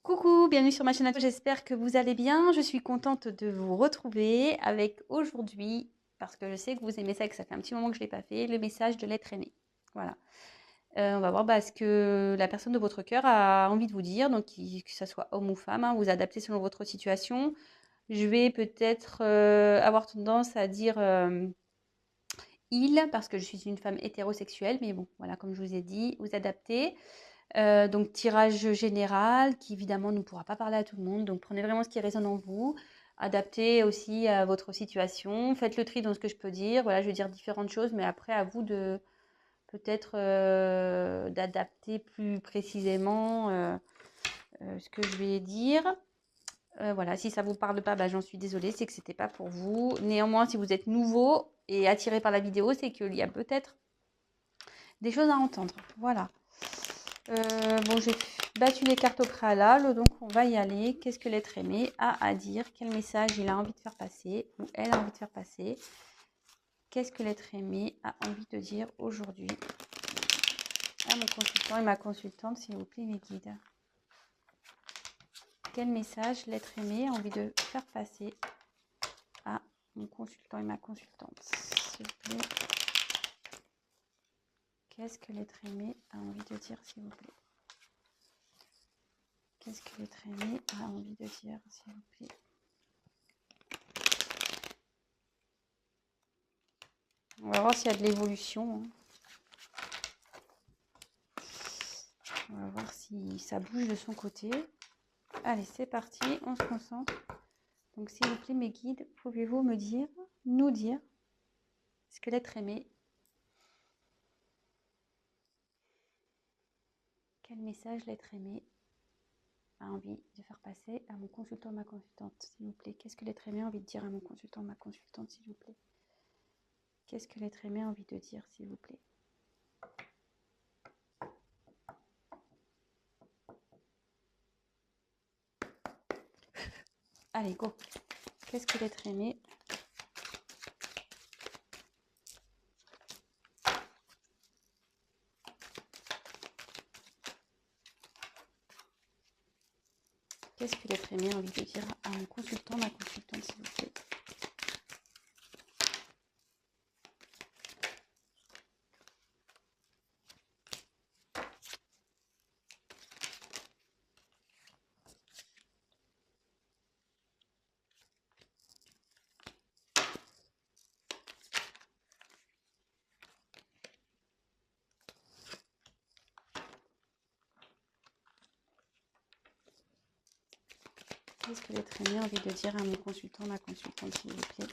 Coucou, bienvenue sur ma chaîne. J'espère que vous allez bien. Je suis contente de vous retrouver avec aujourd'hui, parce que je sais que vous aimez ça et que ça fait un petit moment que je ne l'ai pas fait, le message de l'être aimé. Voilà. On va voir ce que la personne de votre cœur a envie de vous dire, donc que ce soit homme ou femme, hein, vous adaptez selon votre situation. Je vais peut-être avoir tendance à dire il, parce que je suis une femme hétérosexuelle, mais bon, voilà, comme je vous ai dit, vous adaptez. Donc tirage général qui évidemment ne pourra pas parler à tout le monde. Donc prenez vraiment ce qui résonne en vous. Adaptez aussi à votre situation. Faites le tri dans ce que je peux dire. Voilà, je vais dire différentes choses, mais après à vous de peut-être d'adapter plus précisément ce que je vais dire. Voilà, si ça ne vous parle pas, j'en suis désolée, c'est que c'était pas pour vous. Néanmoins, si vous êtes nouveau et attiré par la vidéo, c'est qu'il y a peut-être des choses à entendre. Voilà. Bon, j'ai battu les cartes au préalable, donc on va y aller. Qu'est-ce que l'être aimé a à dire? Quel message il a envie de faire passer ou elle a envie de faire passer? Qu'est-ce que l'être aimé a envie de dire aujourd'hui à mon consultant et ma consultante, s'il vous plaît, mes guides? Quel message l'être aimé a envie de faire passer à mon consultant et ma consultante, s'il vous plaît? Qu'est-ce que l'être aimé a envie de dire, s'il vous plaît? Qu'est-ce que l'être aimé a envie de dire, s'il vous plaît? On va voir s'il y a de l'évolution. On va voir si ça bouge de son côté. Allez, c'est parti, on se concentre. Donc, s'il vous plaît, mes guides, pouvez-vous nous dire, ce que l'être aimé, quel message l'être aimé a envie de faire passer à mon consultant, ma consultante, s'il vous plaît? Qu'est-ce que l'être aimé a envie de dire à mon consultant, ma consultante, s'il vous plaît? Qu'est-ce que l'être aimé a envie de dire, s'il vous plaît? Allez, go. Qu'est-ce que l'être aimé Qu'est-ce que l'être aimé a envie de dire à mon consultant, ma consultante, s'il vous plaît? Qu'est-ce que l'être aimé a envie de dire à mon consultant, ma consultante, s'il vous plaît?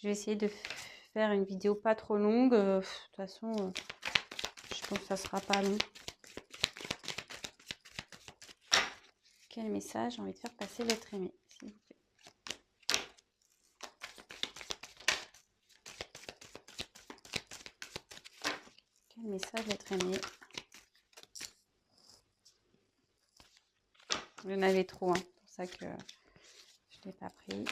Je vais essayer de faire une vidéo pas trop longue. De toute façon, je pense que ça sera pas long. Quel message a envie de faire passer l'être aimé, s'il vous plaît? Quel message l'être aimé? Il y en avait trop, hein. C'est pour ça que je ne l'ai pas pris.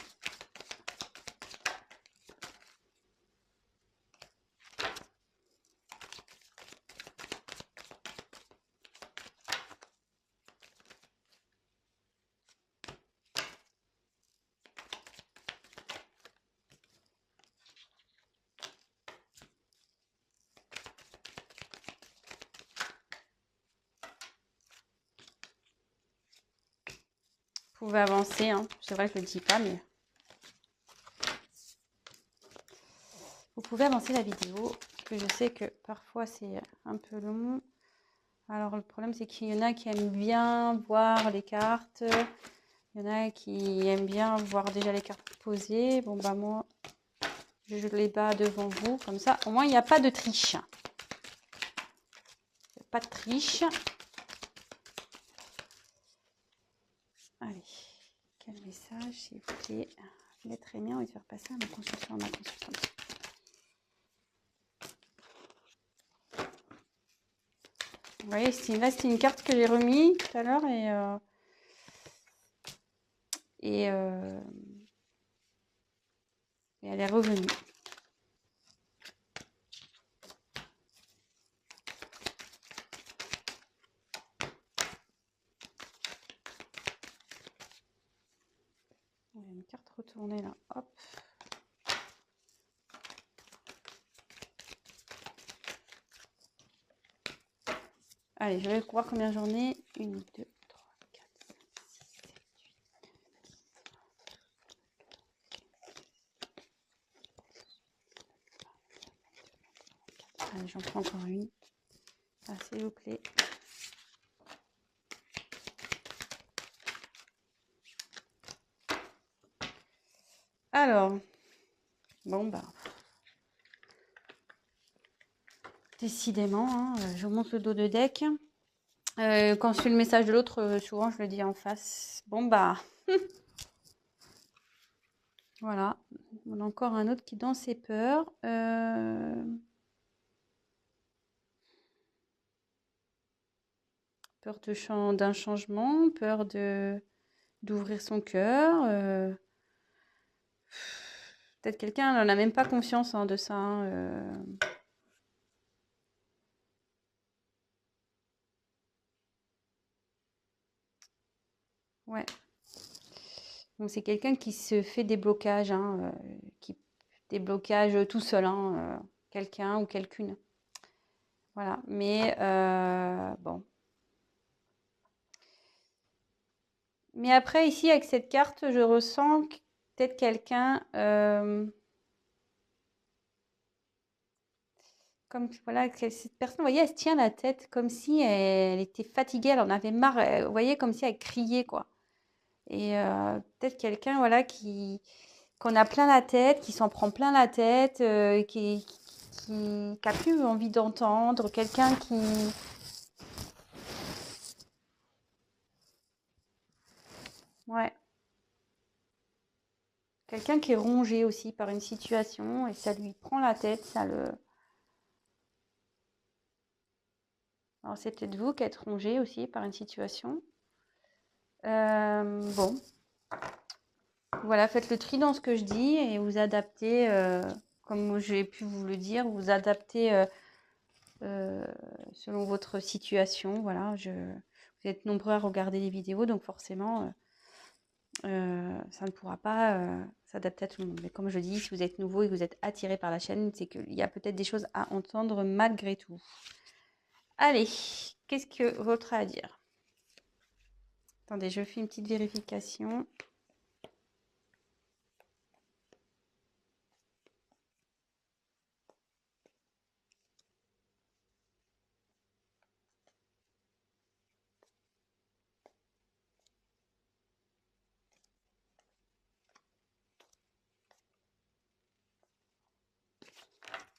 Vous pouvez avancer, hein. C'est vrai que je ne le dis pas, mais vous pouvez avancer la vidéo, parce que je sais que parfois c'est un peu long. Alors le problème, c'est qu'il y en a qui aiment bien voir les cartes. Il y en a qui aiment bien voir déjà les cartes posées. Bon, bah moi, je les bats devant vous, comme ça. Au moins, il n'y a pas de triche. Il n'y a pas de triche. Allez, quel message, s'il vous plaît, l'être aimé a envie de faire passer à ma consultation, à ma consultante. Vous voyez, là, c'était une carte que j'ai remise tout à l'heure et elle est revenue. Il y a une carte retournée là. Hop. Allez, je vais voir combien j'en ai. 1, 2, 3, 4, 5, 6, 7, 8. Allez, j'en prends encore une. Ah, s'il vous plaît. Alors, bon bah, décidément, hein, je monte le dos de deck. Quand je fais le message de l'autre, souvent je le dis en face. Bon bah, voilà. On a encore un autre qui est dans ses peurs. Peur d'un changement, peur d'ouvrir son cœur. Peut-être quelqu'un n'en a même pas conscience de ça. Hein, Ouais. Donc c'est quelqu'un qui se fait des blocages, hein, des blocages tout seul, hein, quelqu'un ou quelqu'une. Voilà. Mais bon. Mais après, ici, avec cette carte, je ressens que peut-être quelqu'un, comme voilà, cette personne, vous voyez, elle se tient la tête comme si elle était fatiguée, elle en avait marre, vous voyez, comme si elle criait, quoi. Et peut-être quelqu'un, voilà, qu'on a plein la tête, qui s'en prend plein la tête, qui n'a plus envie d'entendre, quelqu'un qui... Ouais. Quelqu'un qui est rongé aussi par une situation et ça lui prend la tête, ça le... Alors c'est peut-être vous qui êtes rongé aussi par une situation. Bon. Voilà, faites le tri dans ce que je dis et vous adaptez, comme j'ai pu vous le dire, vous adaptez selon votre situation. Voilà, vous êtes nombreux à regarder les vidéos, donc forcément, ça ne pourra pas s'adapter à tout le monde. Mais comme je dis, si vous êtes nouveau et que vous êtes attiré par la chaîne, c'est qu'il y a peut-être des choses à entendre malgré tout. Allez, qu'est-ce que votre a à dire? Attendez, je fais une petite vérification.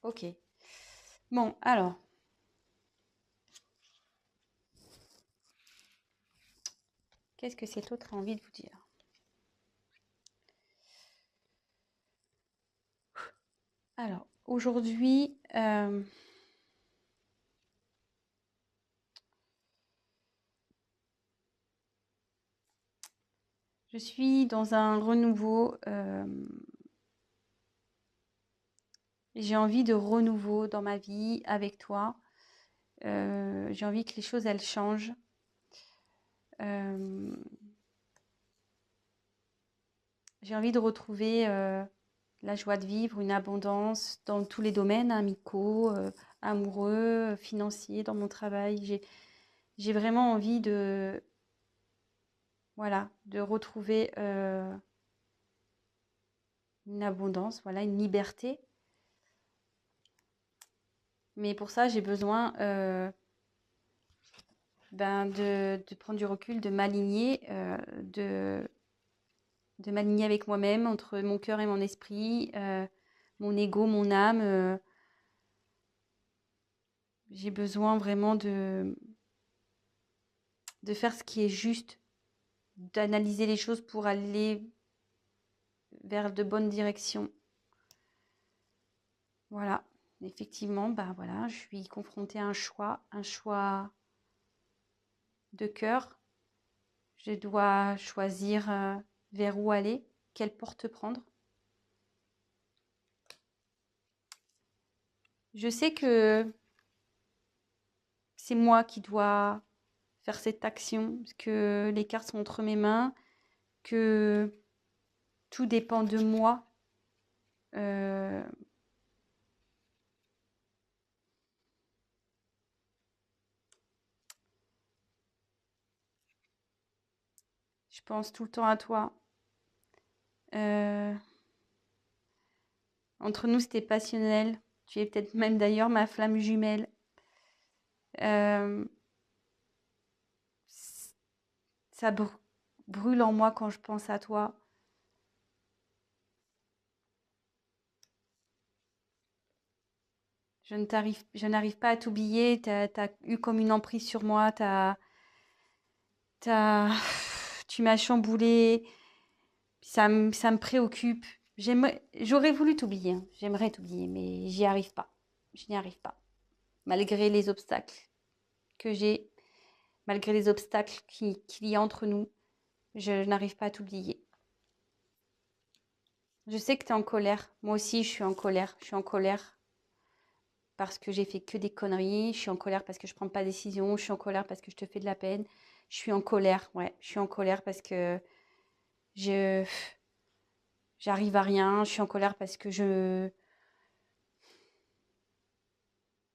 Ok. Bon, alors. Qu'est-ce que cet autre a envie de vous dire? Alors, aujourd'hui, je suis dans un renouveau. J'ai envie de renouveau dans ma vie avec toi. J'ai envie que les choses, elles changent. J'ai envie de retrouver la joie de vivre, une abondance dans tous les domaines, amicaux, amoureux, financiers, dans mon travail. J'ai vraiment envie de, voilà, de retrouver une abondance, voilà, une liberté. Mais pour ça, j'ai besoin de prendre du recul, de m'aligner, de m'aligner avec moi-même, entre mon cœur et mon esprit, mon ego, mon âme. J'ai besoin vraiment de faire ce qui est juste, d'analyser les choses pour aller vers de bonnes directions. Voilà, effectivement, bah voilà, je suis confrontée à un choix de cœur. Je dois choisir vers où aller, quelle porte prendre. Je sais que c'est moi qui dois faire cette action, que les cartes sont entre mes mains, que tout dépend de moi. Euh, je pense tout le temps à toi. Entre nous, c'était passionnel. Tu es peut-être même d'ailleurs ma flamme jumelle. Euh, ça brûle en moi quand je pense à toi. Je n'arrive pas à t'oublier. T'as eu comme une emprise sur moi. T'as- tu m'as chamboulé. Ça me préoccupe. J'aurais voulu t'oublier, hein. J'aimerais t'oublier, mais j'y arrive pas. Je n'y arrive pas. Malgré les obstacles que j'ai, malgré les obstacles qu'il y a entre nous, je n'arrive pas à t'oublier. Je sais que tu es en colère. Moi aussi, je suis en colère. Je suis en colère parce que j'ai fait que des conneries. Je suis en colère parce que je prends pas de décision. Je suis en colère parce que je te fais de la peine. Je suis en colère, ouais. Je suis en colère parce que je j'arrive à rien. Je suis en colère parce que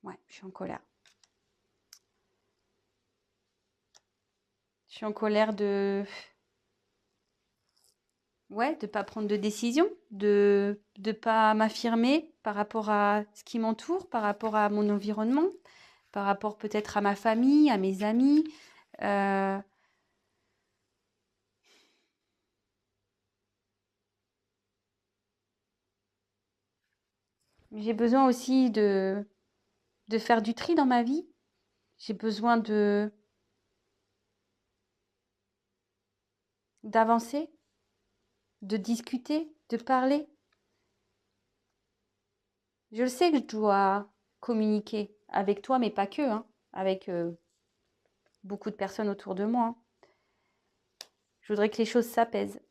ouais, je suis en colère. Je suis en colère ouais, de pas prendre de décision, de pas m'affirmer par rapport à ce qui m'entoure, par rapport à mon environnement, par rapport peut-être à ma famille, à mes amis. Euh, j'ai besoin aussi de faire du tri dans ma vie. J'ai besoin d'avancer, de discuter, de parler. Je le sais que je dois communiquer avec toi, mais pas que, hein, avec beaucoup de personnes autour de moi, hein. Je voudrais que les choses s'apaisent,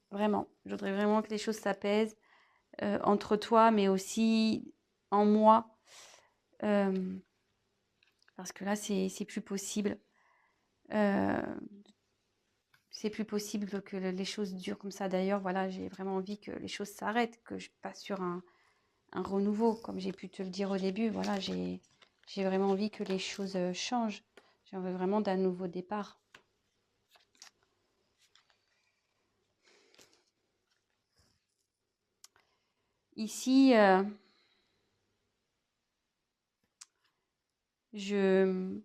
vraiment. Je voudrais vraiment que les choses s'apaisent entre toi, mais aussi en moi. euh, parce que là, c'est plus possible. Euh, c'est plus possible que les choses durent comme ça. D'ailleurs, voilà, j'ai vraiment envie que les choses s'arrêtent, que je passe sur un renouveau, comme j'ai pu te le dire au début. Voilà, j'ai vraiment envie que les choses changent. J'ai envie vraiment d'un nouveau départ. Ici, je,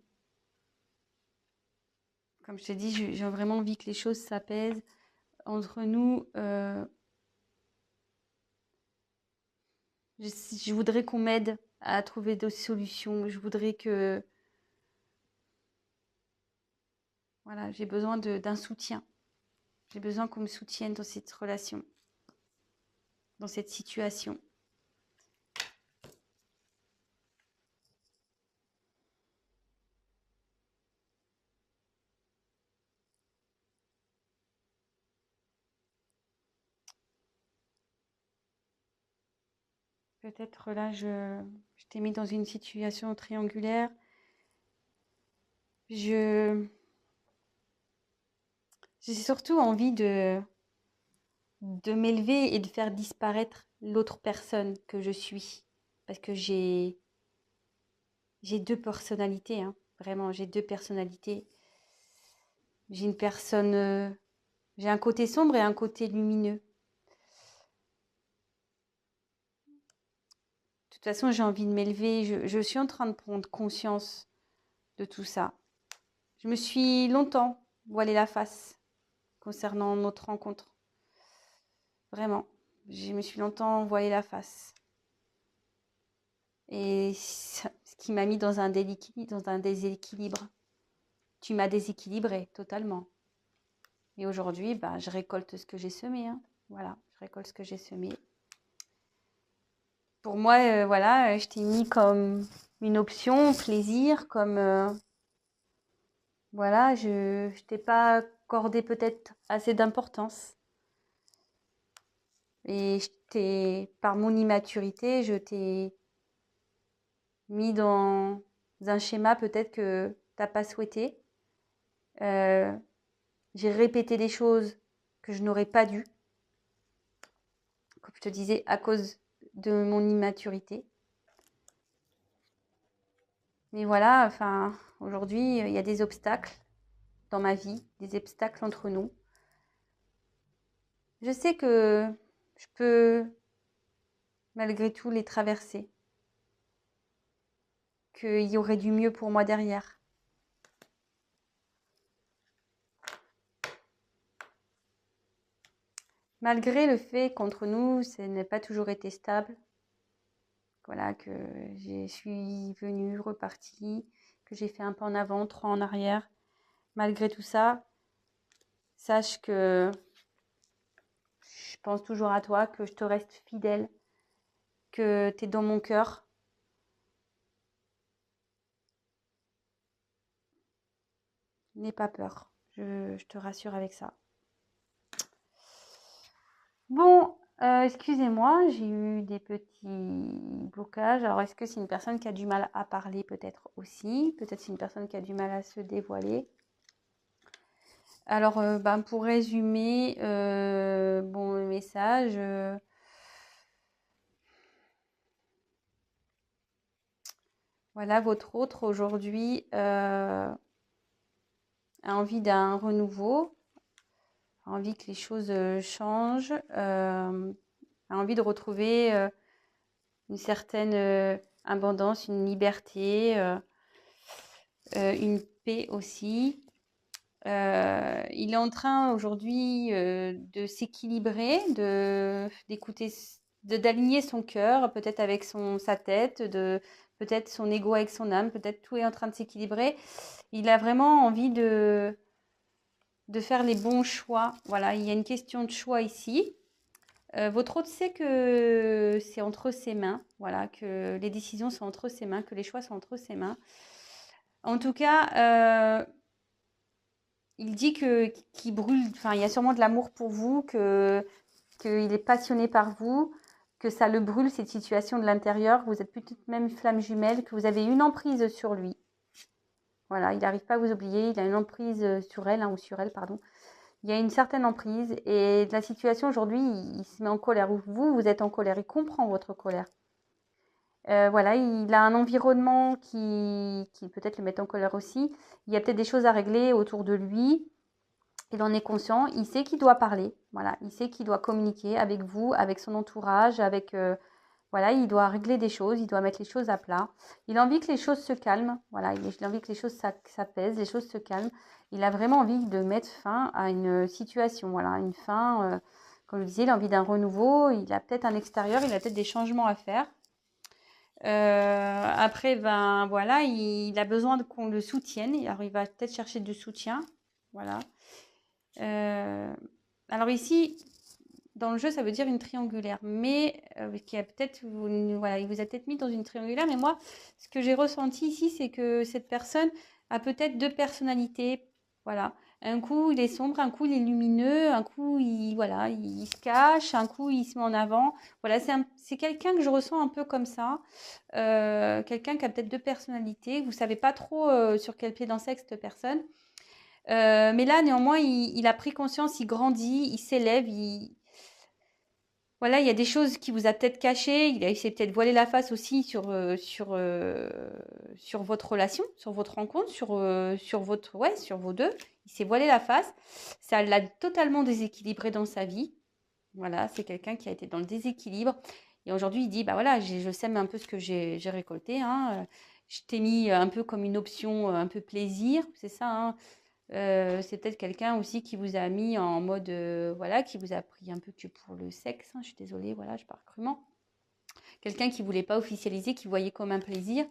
comme je t'ai dit, j'ai vraiment envie que les choses s'apaisent entre nous. Je voudrais qu'on m'aide à trouver d'autres solutions. Je voudrais que, voilà, j'ai besoin d'un soutien. J'ai besoin qu'on me soutienne dans cette relation, dans cette situation. Peut-être là, je t'ai mis dans une situation triangulaire. Je, j'ai surtout envie de m'élever et de faire disparaître l'autre personne que je suis. Parce que j'ai deux personnalités, hein. Vraiment, j'ai deux personnalités. J'ai une personne, j'ai un côté sombre et un côté lumineux. De toute façon, j'ai envie de m'élever. Je suis en train de prendre conscience de tout ça. Je me suis longtemps voilé la face concernant notre rencontre. Vraiment. Je me suis longtemps voilé la face. Et ce qui m'a mis dans un déséquilibre. Tu m'as déséquilibré totalement. Et aujourd'hui, bah, je récolte ce que j'ai semé, hein. Voilà, je récolte ce que j'ai semé. Pour moi, voilà, je t'ai mis comme une option, plaisir, comme voilà, je t'ai pas accordé peut-être assez d'importance. Et par mon immaturité, je t'ai mis dans un schéma peut-être que t'as pas souhaité. Euh, j'ai répété des choses que je n'aurais pas dû, comme je te disais, à cause de mon immaturité. Mais voilà, enfin, aujourd'hui, il y a des obstacles dans ma vie, des obstacles entre nous. Je sais que je peux malgré tout les traverser, qu'il y aurait du mieux pour moi derrière. Malgré le fait qu'entre nous, ça n'a pas toujours été stable, voilà, que je suis venue, repartie, que j'ai fait un pas en avant, trois en arrière. Malgré tout ça, sache que je pense toujours à toi, que je te reste fidèle, que tu es dans mon cœur. N'aie pas peur, je te rassure avec ça. Bon, excusez-moi, j'ai eu des petits blocages. Alors, est-ce que c'est une personne qui a du mal à parler peut-être aussi? Peut-être c'est une personne qui a du mal à se dévoiler. Alors, pour résumer, bon, le message, voilà, votre autre aujourd'hui a envie d'un renouveau, a envie que les choses changent, a envie de retrouver une certaine abondance, une liberté, une paix aussi. Il est en train aujourd'hui de s'équilibrer, d'écouter, d'aligner son cœur, peut-être avec sa tête, peut-être son ego avec son âme, peut-être tout est en train de s'équilibrer. Il a vraiment envie de faire les bons choix. Voilà, il y a une question de choix ici. Votre hôte sait que c'est entre ses mains, voilà, que les décisions sont entre ses mains, que les choix sont entre ses mains. En tout cas, il dit qu'il brûle, enfin, il y a sûrement de l'amour pour vous, qu'il est passionné par vous, que ça le brûle, cette situation de l'intérieur. Vous êtes peut-être même flamme jumelle, que vous avez une emprise sur lui. Voilà, il n'arrive pas à vous oublier, il a une emprise sur elle, ou sur elle, pardon. Il y a une certaine emprise et de la situation aujourd'hui, il se met en colère. Vous êtes en colère, il comprend votre colère. Voilà, il a un environnement qui peut-être le met en colère aussi. Il y a peut-être des choses à régler autour de lui. Il en est conscient, il sait qu'il doit parler, voilà, il sait qu'il doit communiquer avec vous, avec son entourage, voilà, il doit régler des choses, il doit mettre les choses à plat. Il a envie que les choses se calment, voilà, il a envie que les choses s'apaisent, les choses se calment. Il a vraiment envie de mettre fin à une situation, voilà, une fin, comme je disais, il a envie d'un renouveau, il a peut-être un extérieur, il a peut-être des changements à faire. Après, ben voilà, il a besoin qu'on le soutienne, alors il va peut-être chercher du soutien, voilà. Alors ici, dans le jeu, ça veut dire une triangulaire, mais qui a peut-être, voilà, il vous a peut-être mis dans une triangulaire, mais moi, ce que j'ai ressenti ici, c'est que cette personne a peut-être deux personnalités, voilà. Un coup, il est sombre, un coup, il est lumineux, un coup, voilà, il se cache, un coup, il se met en avant. Voilà, c'est quelqu'un que je ressens un peu comme ça, quelqu'un qui a peut-être deux personnalités. Vous savez pas trop sur quel pied danser avec cette personne. Mais là, néanmoins, il a pris conscience, il grandit, il s'élève, voilà, il y a des choses qui vous a peut-être cachées, il s'est peut-être voilé la face aussi sur votre relation, sur votre rencontre, sur vos deux. Il s'est voilé la face. Ça l'a totalement déséquilibré dans sa vie. Voilà, c'est quelqu'un qui a été dans le déséquilibre. Et aujourd'hui, il dit, bah voilà, je sème un peu ce que j'ai récolté, hein. Je t'ai mis un peu comme une option, un peu plaisir, c'est ça, hein. C'est peut-être quelqu'un aussi qui vous a mis en mode, voilà, qui vous a pris un peu que pour le sexe, hein. Je suis désolée, voilà, je parle crûment. Quelqu'un qui ne voulait pas officialiser, qui voyait comme un plaisir,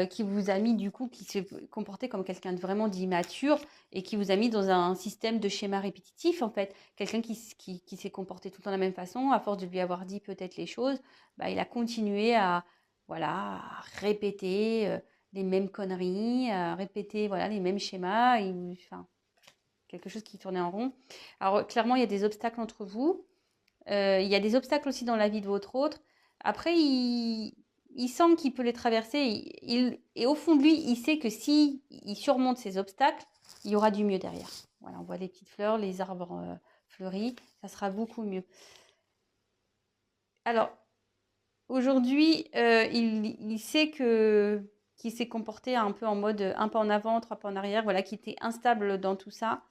qui vous a mis du coup, qui se comportait comme quelqu'un de vraiment d'immature et qui vous a mis dans un système de schéma répétitif en fait. Quelqu'un qui s'est comporté tout le temps de la même façon, à force de lui avoir dit peut-être les choses, bah, il a continué à, voilà, à répéter les mêmes conneries, à répéter voilà, les mêmes schémas, enfin, quelque chose qui tournait en rond. Alors, clairement, il y a des obstacles entre vous. Il y a des obstacles aussi dans la vie de votre autre. Après, il sent qu'il peut les traverser. Et au fond de lui, il sait que si il surmonte ces obstacles, il y aura du mieux derrière. Voilà, on voit les petites fleurs, les arbres fleuris. Ça sera beaucoup mieux. Alors, aujourd'hui, il sait qu'il s'est comporté un peu en mode un pas en avant, trois pas en arrière, voilà, qu'il était instable dans tout ça.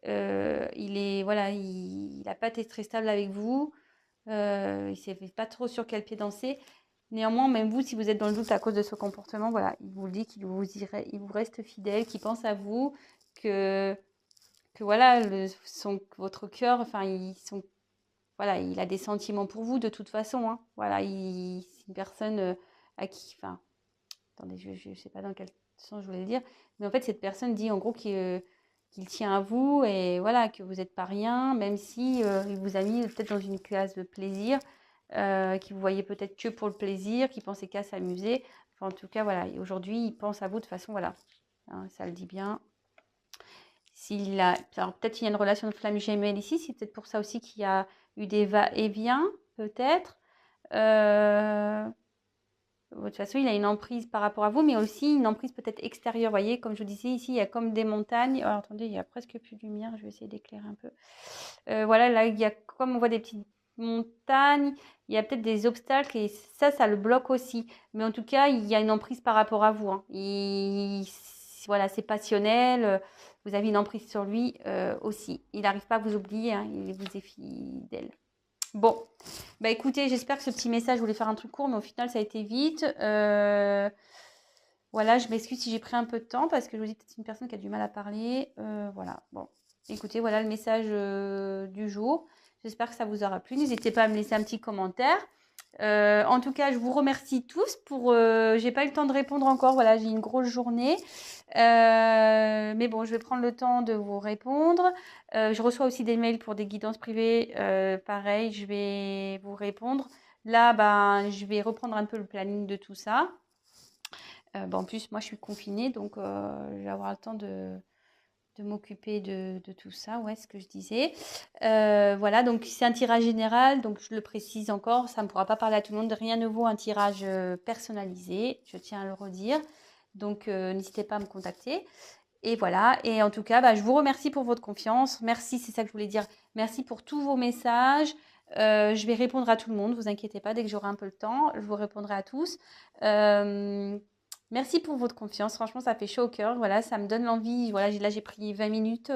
Voilà, il n'a pas été très stable avec vous. Il ne sait pas trop sur quel pied danser. Néanmoins, même vous, si vous êtes dans le doute à cause de ce comportement, voilà, il vous dit il vous reste fidèle, qu'il pense à vous, que, que voilà, votre cœur, enfin, voilà, il a des sentiments pour vous de toute façon. Hein. Voilà, c'est une personne à qui, enfin, attendez, je ne sais pas dans quel sens je voulais le dire, mais en fait, cette personne dit en gros qu'il tient à vous et voilà, que vous n'êtes pas rien, même si il vous a mis peut-être dans une case de plaisir, qu'il vous voyait peut-être que pour le plaisir, qu'il pensait qu'à s'amuser. Enfin, en tout cas, voilà, aujourd'hui, il pense à vous de façon, voilà, hein, ça le dit bien. Alors peut-être qu'il y a une relation de flamme gemelle ici, c'est peut-être pour ça aussi qu'il y a eu des va-et-vient, peut-être. De toute façon, il a une emprise par rapport à vous, mais aussi une emprise peut-être extérieure. Vous voyez, comme je vous disais, ici, il y a comme des montagnes. Alors, attendez, il y a presque plus de lumière. Je vais essayer d'éclairer un peu. Voilà, là, il y a comme on voit des petites montagnes, il y a peut-être des obstacles et ça le bloque aussi. Mais en tout cas, il y a une emprise par rapport à vous. Hein. Voilà, c'est passionnel. Vous avez une emprise sur lui aussi. Il n'arrive pas à vous oublier. Hein, il vous est fidèle. Bon, bah écoutez, j'espère que ce petit message, je voulais faire un truc court, mais au final, ça a été vite. Voilà, je m'excuse si j'ai pris un peu de temps parce que je vous dis que c'est une personne qui a du mal à parler. Voilà, bon. Écoutez, voilà le message du jour. J'espère que ça vous aura plu. N'hésitez pas à me laisser un petit commentaire. En tout cas, je vous remercie tous pour. J'ai pas eu le temps de répondre encore. Voilà, j'ai une grosse journée. Mais bon, je vais prendre le temps de vous répondre. Je reçois aussi des mails pour des guidances privées. Pareil, je vais vous répondre. Là, ben, je vais reprendre un peu le planning de tout ça. En plus, moi, je suis confinée, donc je vais avoir le temps de m'occuper de tout ça. Ouais, ce que je disais. Voilà, donc c'est un tirage général, donc je le précise encore, ça ne pourra pas parler à tout le monde. Rien ne vaut un tirage personnalisé, je tiens à le redire. Donc, n'hésitez pas à me contacter. Et voilà, et en tout cas, bah, je vous remercie pour votre confiance. Merci, c'est ça que je voulais dire. Merci pour tous vos messages. Je vais répondre à tout le monde, ne vous inquiétez pas, dès que j'aurai un peu le temps, je vous répondrai à tous. Merci pour votre confiance, franchement, ça fait chaud au cœur. Voilà, ça me donne l'envie. Voilà, là, j'ai pris 20 minutes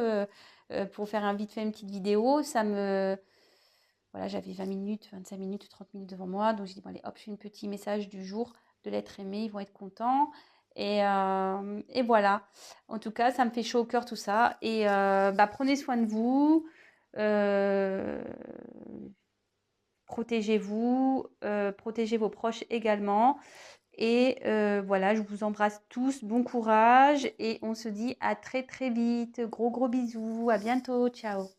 pour faire vite fait une petite vidéo. Voilà, j'avais 20 minutes, 25 minutes, 30 minutes devant moi. Donc, j'ai dit, bon, allez, hop, je fais un petit message du jour de l'être aimé, ils vont être contents. Et voilà. En tout cas, ça me fait chaud au cœur tout ça. Et prenez soin de vous. Protégez-vous. Protégez vos proches également. Et voilà, je vous embrasse tous. Bon courage. Et on se dit à très très vite. Gros gros bisous. À bientôt. Ciao.